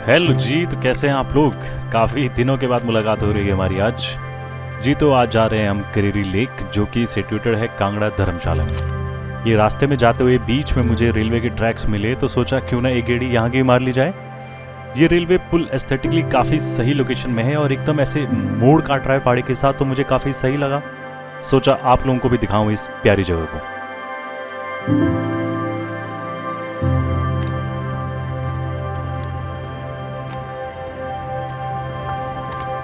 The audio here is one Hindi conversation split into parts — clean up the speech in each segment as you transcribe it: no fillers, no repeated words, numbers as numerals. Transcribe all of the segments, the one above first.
हेलो जी, तो कैसे हैं आप लोग। काफ़ी दिनों के बाद मुलाकात हो रही है हमारी आज। जी तो आज जा रहे हैं हम करेरी लेक, जो कि सिचुएटेड है कांगड़ा धर्मशाला में। ये रास्ते में जाते हुए बीच में मुझे रेलवे के ट्रैक्स मिले, तो सोचा क्यों ना एक गेड़ी यहाँ की मार ली जाए। ये रेलवे पुल एस्थेटिकली काफ़ी सही लोकेशन में है और एकदम ऐसे मोड़ काट रहा है पहाड़ी के साथ, तो मुझे काफ़ी सही लगा। सोचा आप लोगों को भी दिखाऊँ इस प्यारी जगह को।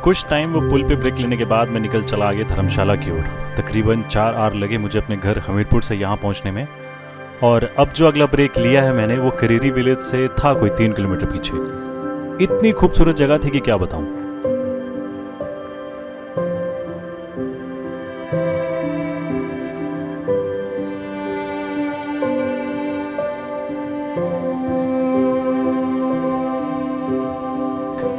कुछ टाइम वो पुल पे ब्रेक लेने के बाद मैं निकल चला गया धर्मशाला की ओर। तकरीबन 4 आवर लगे मुझे अपने घर हमीरपुर से यहाँ पहुँचने में। और अब जो अगला ब्रेक लिया है मैंने, वो करेरी विलेज से था कोई 3 किलोमीटर पीछे। इतनी खूबसूरत जगह थी कि क्या बताऊँ।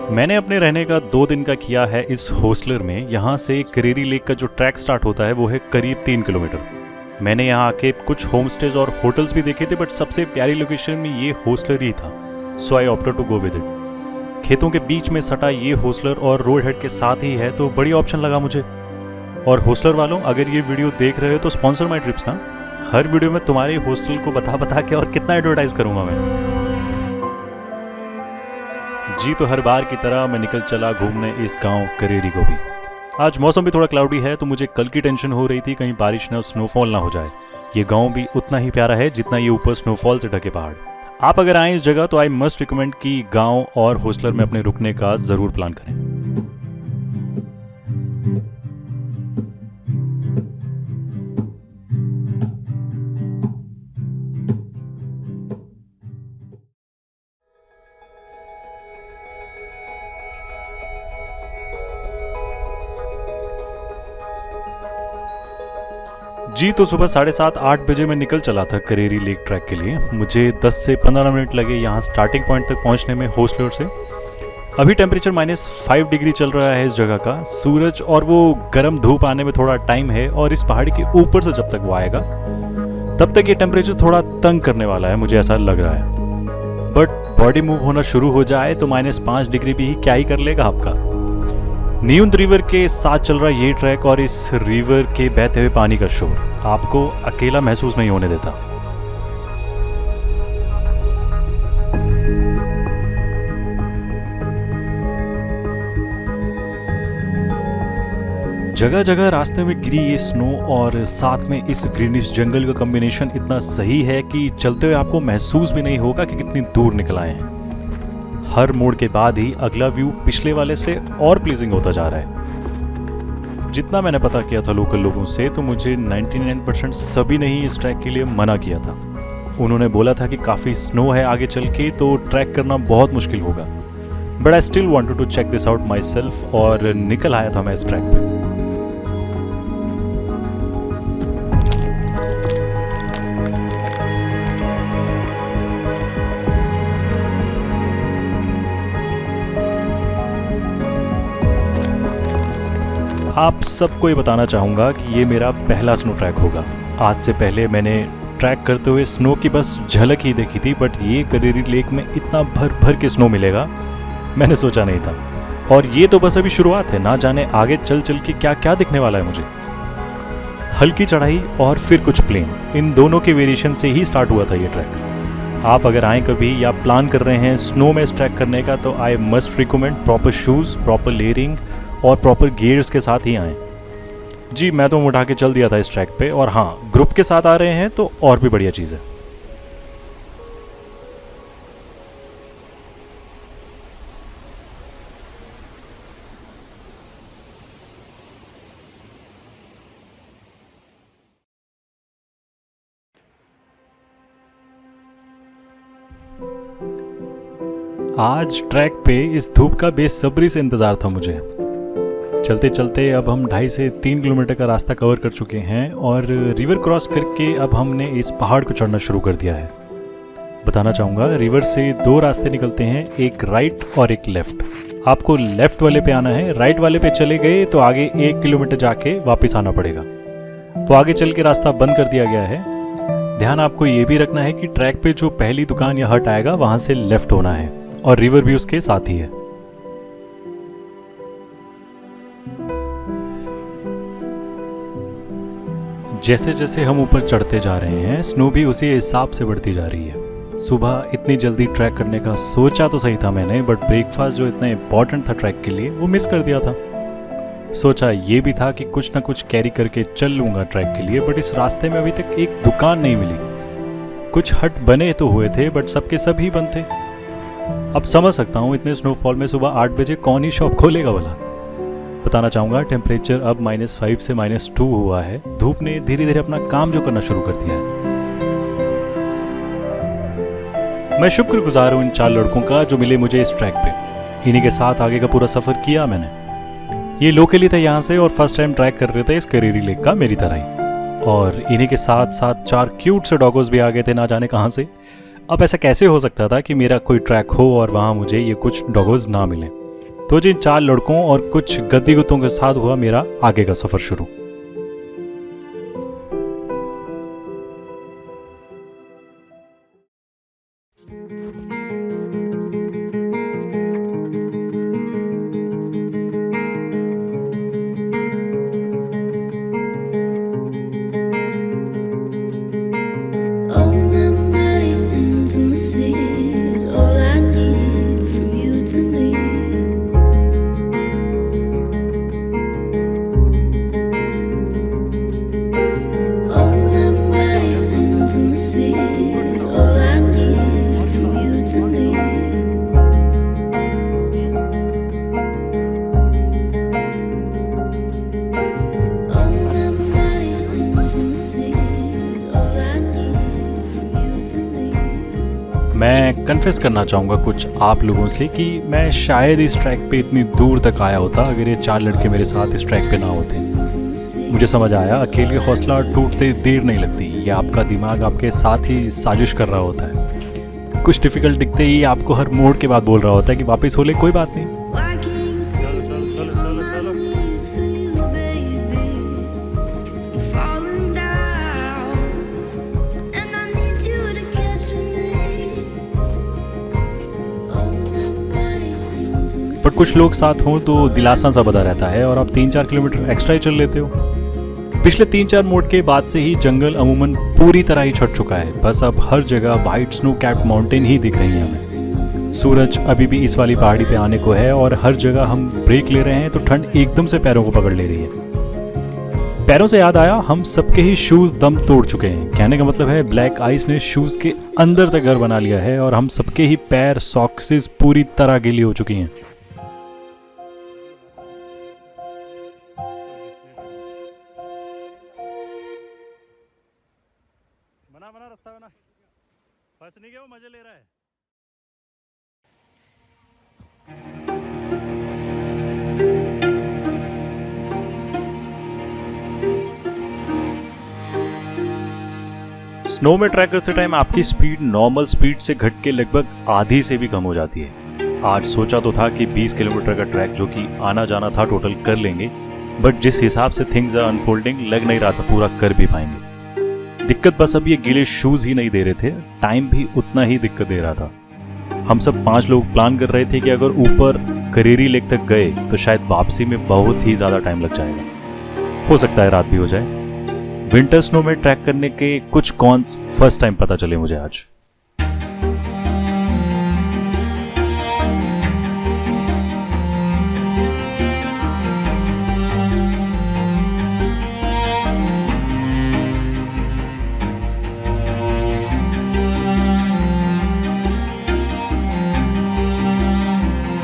मैंने अपने रहने का 2 दिन का किया है इस हॉस्टलर में। यहाँ से करेरी लेक का जो ट्रैक स्टार्ट होता है वो है करीब 3 किलोमीटर। मैंने यहाँ आके कुछ होम स्टेज और होटल्स भी देखे थे, बट सबसे प्यारी लोकेशन में ये हॉस्टलर ही था, so I opted to go with it. खेतों के बीच में सटा ये हॉस्टलर और रोड हेड के साथ ही है, तो बढ़िया ऑप्शन लगा मुझे। और हॉस्टलर वालों, अगर ये वीडियो देख रहे हो तो स्पॉन्सर माई ट्रिप्स ना। हर वीडियो में तुम्हारे हॉस्टल को बता के और कितना एडवर्टाइज करूँगा मैं। जी तो हर बार की तरह मैं निकल चला घूमने इस गांव करेरी को भी। आज मौसम भी थोड़ा क्लाउडी है, तो मुझे कल की टेंशन हो रही थी कहीं बारिश ना स्नोफॉल ना हो जाए। ये गांव भी उतना ही प्यारा है जितना ये ऊपर स्नोफॉल से ढके पहाड़। आप अगर आएँ इस जगह तो आई मस्ट रिकमेंड कि गांव और हॉस्टलर में अपने रुकने का ज़रूर प्लान करें। जी तो सुबह 7:30-8 बजे मैं निकल चला था करेरी लेक ट्रैक के लिए। मुझे 10 से 15 मिनट लगे यहाँ स्टार्टिंग पॉइंट तक पहुँचने में हॉस्टलर से। अभी टेम्परेचर -5 डिग्री चल रहा है इस जगह का। सूरज और वो गर्म धूप आने में थोड़ा टाइम है, और इस पहाड़ी के ऊपर से जब तक वो आएगा तब तक ये टेम्परेचर थोड़ा तंग करने वाला है, मुझे ऐसा लग रहा है। बट बॉडी मूव होना शुरू हो जाए तो -5 डिग्री भी क्या ही कर लेगा आपका। नीउंद रिवर के साथ चल रहा ये ट्रैक और इस रिवर के बहते हुए पानी का शोर आपको अकेला महसूस नहीं होने देता। जगह जगह रास्ते में गिरी ये स्नो और साथ में इस ग्रीनिश जंगल का कॉम्बिनेशन इतना सही है कि चलते हुए आपको महसूस भी नहीं होगा कि कितनी दूर निकल आए हैं। हर मोड़ के बाद ही अगला व्यू पिछले वाले से और प्लीजिंग होता जा रहा है। जितना मैंने पता किया था लोकल लोगों से, तो मुझे 99% सभी ने ही इस ट्रैक के लिए मना किया था। उन्होंने बोला था कि काफ़ी स्नो है आगे चल के, तो ट्रैक करना बहुत मुश्किल होगा। But I still wanted to check this out myself, और निकल आया था मैं इस ट्रैक पे। आप सबको ये बताना चाहूँगा कि ये मेरा पहला स्नो ट्रैक होगा। आज से पहले मैंने ट्रैक करते हुए स्नो की बस झलक ही देखी थी, बट ये करेरी लेक में इतना भर भर के स्नो मिलेगा मैंने सोचा नहीं था। और ये तो बस अभी शुरुआत है, ना जाने आगे चल चल के क्या क्या दिखने वाला है मुझे। हल्की चढ़ाई और फिर कुछ प्लेन, इन दोनों के वेरिएशन से ही स्टार्ट हुआ था ये ट्रैक। आप अगर आएँ कभी या प्लान कर रहे हैं स्नो में इस ट्रैक करने का, तो I must recommend proper shoes, proper layering और प्रॉपर गियर्स के साथ ही आएँ। जी मैं तो उठा के चल दिया था इस ट्रैक पे, और हाँ ग्रुप के साथ आ रहे हैं तो और भी बढ़िया चीज़ है। आज ट्रैक पे इस धूप का बेसब्री से इंतज़ार था मुझे। चलते चलते अब हम 2.5 से 3 किलोमीटर का रास्ता कवर कर चुके हैं, और रिवर क्रॉस करके अब हमने इस पहाड़ को चढ़ना शुरू कर दिया है। बताना चाहूँगा, रिवर से 2 रास्ते निकलते हैं, एक राइट और एक लेफ़्ट। आपको लेफ़्ट वाले पे आना है। राइट वाले पे चले गए तो आगे 1 किलोमीटर जाके वापस आना पड़ेगा। तो आगे चल के रास्ता बंद कर दिया गया है। ध्यान आपको ये भी रखना है कि ट्रैक पे जो पहली दुकान या हट आएगा वहाँ से लेफ़्ट होना है, और रिवर भी उसके साथ ही है। जैसे जैसे हम ऊपर चढ़ते जा रहे हैं स्नो भी उसी हिसाब से बढ़ती जा रही है। सुबह इतनी जल्दी ट्रैक करने का सोचा तो सही था मैंने, बट ब्रेकफास्ट जो इतना इम्पॉर्टेंट था ट्रैक के लिए वो मिस कर दिया था। सोचा ये भी था कि कुछ ना कुछ कैरी करके चल लूँगा ट्रैक के लिए, बट इस रास्ते में अभी तक एक दुकान नहीं मिली। कुछ हट बने तो हुए थे बट सबके सब ही बंद थे। अब समझ सकता हूँ इतने स्नोफॉल में सुबह 8 बजे कौन ही शॉप खोलेगा भला। बताना चाहूँगा टेम्परेचर अब -5 से -2 हुआ है। धूप ने धीरे धीरे अपना काम जो करना शुरू कर दिया है। मैं शुक्रगुजार हूँ इन 4 लड़कों का जो मिले मुझे इस ट्रैक पे। इन्हीं के साथ आगे का पूरा सफ़र किया मैंने। ये लोकली थे यहाँ से और फर्स्ट टाइम ट्रैक कर रहे थे इस करेरी लेक का मेरी तरह ही। और इन्हीं के साथ साथ 4 क्यूट से डॉगोस भी आ गए थे ना जाने कहाँ से। अब ऐसा कैसे हो सकता था कि मेरा कोई ट्रैक हो और वहाँ मुझे ये कुछ डॉगोस ना मिले। तो जिन 4 लड़कों और कुछ गद्दी गुत्तों के साथ हुआ मेरा आगे का सफ़र शुरू। मैं कन्फेस करना चाहूँगा कुछ आप लोगों से कि मैं शायद इस ट्रैक पे इतनी दूर तक आया होता अगर ये 4 लड़के मेरे साथ इस ट्रैक पे ना होते। मुझे समझ आया अकेले हौसला टूटते देर नहीं लगती। ये आपका दिमाग आपके साथ ही साजिश कर रहा होता है। कुछ डिफ़िकल्ट दिखते ही आपको हर मोड़ के बाद बोल रहा होता है कि वापस हो ले, कोई बात नहीं। बट कुछ लोग साथ हों तो दिलासा सा बना रहता है और आप 3-4 किलोमीटर एक्स्ट्रा ही चल लेते हो। पिछले 3-4 मोड़ के बाद से ही जंगल अमूमन पूरी तरह ही छट चुका है। बस अब हर जगह वाइट स्नो कैप्ड माउंटेन ही दिख रही हैं हमें। सूरज अभी भी इस वाली पहाड़ी पे आने को है और हर जगह हम ब्रेक ले रहे हैं तो ठंड एकदम से पैरों को पकड़ ले रही है। पैरों से याद आया, हम सबके ही शूज़ दम तोड़ चुके हैं। कहने का मतलब है ब्लैक आइस ने शूज़ के अंदर तक घर बना लिया है और हम सबके ही पैर सॉक्सेस पूरी तरह गीली हो चुकी हैं। बना रास्ता बना, फंस नहीं गया, वो मजे ले रहा है। स्नो में ट्रैक करते टाइम आपकी स्पीड नॉर्मल स्पीड से घट के लगभग आधी से भी कम हो जाती है। आज सोचा तो था कि 20 किलोमीटर का ट्रैक जो कि आना जाना था टोटल कर लेंगे, बट जिस हिसाब से थिंग्स आर अनफोल्डिंग लग नहीं रहा था पूरा कर भी पाएंगे। दिक्कत बस अब ये गीले शूज़ ही नहीं दे रहे थे, टाइम भी उतना ही दिक्कत दे रहा था। हम सब 5 लोग प्लान कर रहे थे कि अगर ऊपर करेरी लेक तक गए तो शायद वापसी में बहुत ही ज़्यादा टाइम लग जाएगा। हो सकता है रात भी हो जाए। विंटर स्नो में ट्रैक करने के कुछ कॉन्स फर्स्ट टाइम पता चले मुझे आज।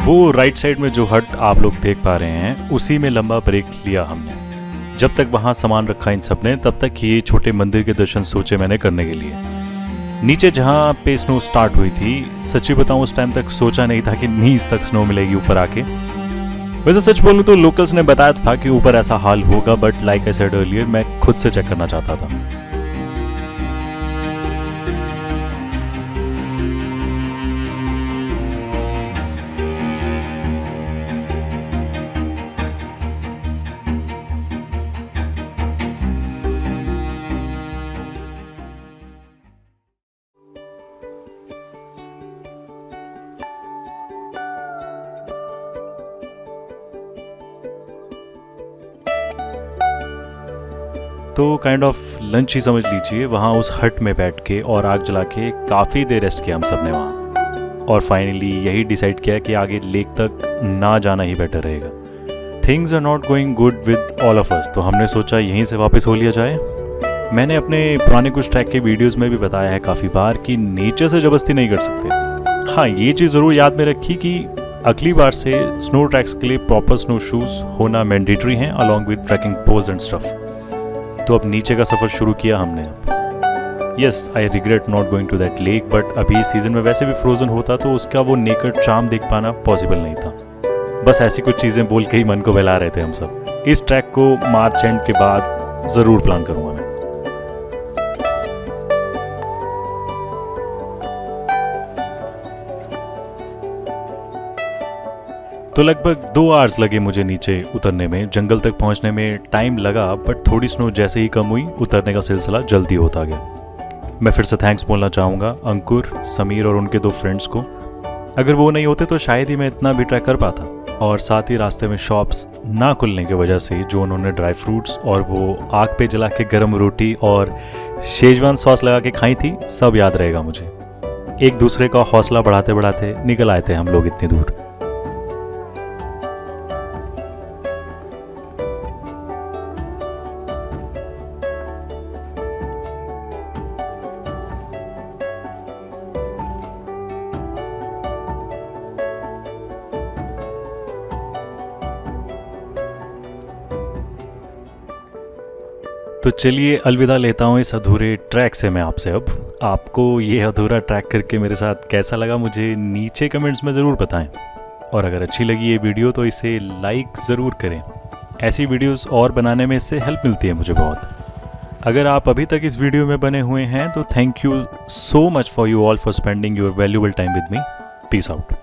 वो राइट साइड में जो हट आप लोग देख पा रहे हैं उसी में लंबा ब्रेक लिया हमने। जब तक वहाँ सामान रखा इन सब ने तब तक ये छोटे मंदिर के दर्शन सोचे मैंने करने के लिए। नीचे जहाँ पे स्नो स्टार्ट हुई थी, सच्ची बताऊँ उस टाइम तक सोचा नहीं था कि नीज तक स्नो मिलेगी ऊपर आके। वैसे सच बोलूँ तो लोकल्स ने बताया था कि ऊपर ऐसा हाल होगा, but like I said earlier मैं खुद से चेक करना चाहता था। तो काइंड ऑफ लंच ही समझ लीजिए। वहाँ उस हट में बैठ के और आग जला के काफ़ी देर रेस्ट किया हम सब ने वहाँ, और फाइनली यही डिसाइड किया कि आगे लेक तक ना जाना ही बेटर रहेगा। Things are not going good with all of us, तो हमने सोचा यहीं से वापस हो लिया जाए। मैंने अपने पुराने कुछ ट्रैक के वीडियोस में भी बताया है काफ़ी बार कि नेचर से ज़बरदस्ती नहीं कर सकते। हाँ, ये चीज़ ज़रूर याद में रखी कि अगली बार से स्नो ट्रैक्स के लिए प्रॉपर स्नो शूज़ होना मैंडेटरी हैं along with trekking poles and stuff. तो अब नीचे का सफ़र शुरू किया हमने। Yes, I regret not going to that lake, but अभी सीज़न में वैसे भी फ्रोज़न होता तो उसका वो नेकेड चार्म देख पाना पॉसिबल नहीं था। बस ऐसी कुछ चीज़ें बोल के ही मन को बहला रहे थे हम सब। इस ट्रैक को मार्च एंड के बाद ज़रूर प्लान करूँगा मैं। तो लगभग 2 आवर्स लगे मुझे नीचे उतरने में। जंगल तक पहुंचने में टाइम लगा, बट थोड़ी स्नो जैसे ही कम हुई उतरने का सिलसिला जल्दी होता गया। मैं फिर से थैंक्स बोलना चाहूँगा अंकुर, समीर और उनके 2 फ्रेंड्स को। अगर वो नहीं होते तो शायद ही मैं इतना भी ट्रैक कर पाता। और साथ ही रास्ते में शॉप्स ना खुलने की वजह से जो उन्होंने ड्राई फ्रूट्स और वो आग पे जला के गर्म रोटी और शेजवान सॉस लगा के खाई थी, सब याद रहेगा मुझे। एक दूसरे का हौसला बढ़ाते बढ़ाते निकल आए थे हम लोग इतनी दूर। तो चलिए अलविदा लेता हूँ इस अधूरे ट्रैक से मैं आपसे। अब आपको ये अधूरा ट्रैक करके मेरे साथ कैसा लगा मुझे नीचे कमेंट्स में ज़रूर बताएं। और अगर अच्छी लगी ये वीडियो तो इसे लाइक ज़रूर करें। ऐसी वीडियोस और बनाने में इससे हेल्प मिलती है मुझे बहुत। अगर आप अभी तक इस वीडियो में बने हुए हैं तो thank you so much for you all for spending your valuable time with me. Peace out.